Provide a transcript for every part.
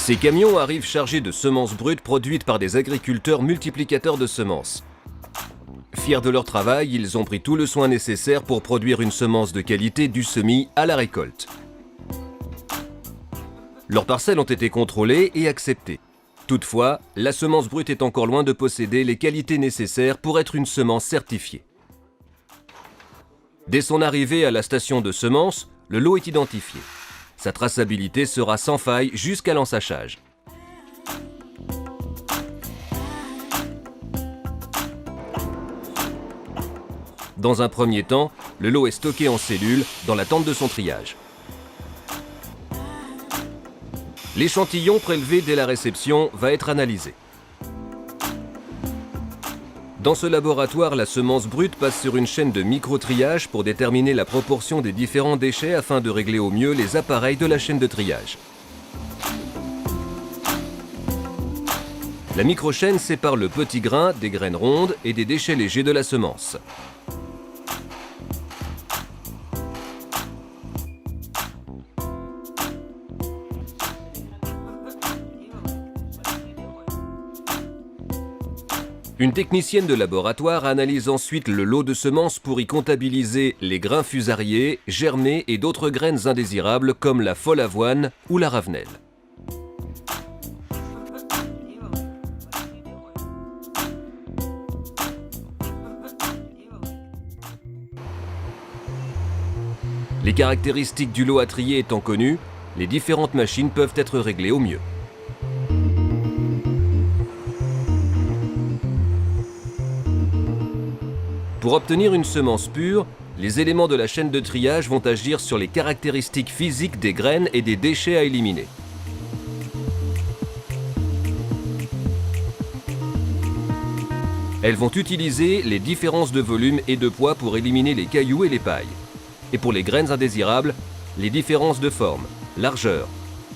Ces camions arrivent chargés de semences brutes produites par des agriculteurs multiplicateurs de semences. Fiers de leur travail, ils ont pris tout le soin nécessaire pour produire une semence de qualité du semis à la récolte. Leurs parcelles ont été contrôlées et acceptées. Toutefois, la semence brute est encore loin de posséder les qualités nécessaires pour être une semence certifiée. Dès son arrivée à la station de semences, le lot est identifié. Sa traçabilité sera sans faille jusqu'à l'ensachage. Dans un premier temps, le lot est stocké en cellules dans l'attente de son triage. L'échantillon prélevé dès la réception va être analysé. Dans ce laboratoire, la semence brute passe sur une chaîne de micro-triage pour déterminer la proportion des différents déchets afin de régler au mieux les appareils de la chaîne de triage. La microchaîne sépare le petit grain des graines rondes et des déchets légers de la semence. Une technicienne de laboratoire analyse ensuite le lot de semences pour y comptabiliser les grains fusariés, germés et d'autres graines indésirables comme la folle avoine ou la ravenelle. Les caractéristiques du lot à trier étant connues, les différentes machines peuvent être réglées au mieux. Pour obtenir une semence pure, les éléments de la chaîne de triage vont agir sur les caractéristiques physiques des graines et des déchets à éliminer. Elles vont utiliser les différences de volume et de poids pour éliminer les cailloux et les pailles. Et pour les graines indésirables, les différences de forme, largeur,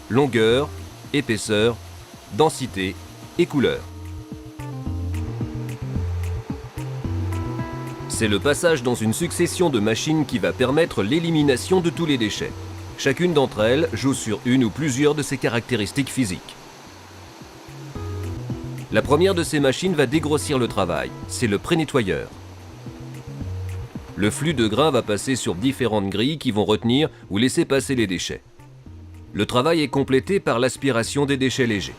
longueur, épaisseur, densité et couleur. C'est le passage dans une succession de machines qui va permettre l'élimination de tous les déchets. Chacune d'entre elles joue sur une ou plusieurs de ces caractéristiques physiques. La première de ces machines va dégrossir le travail, c'est le pré-nettoyeur. Le flux de grains va passer sur différentes grilles qui vont retenir ou laisser passer les déchets. Le travail est complété par l'aspiration des déchets légers.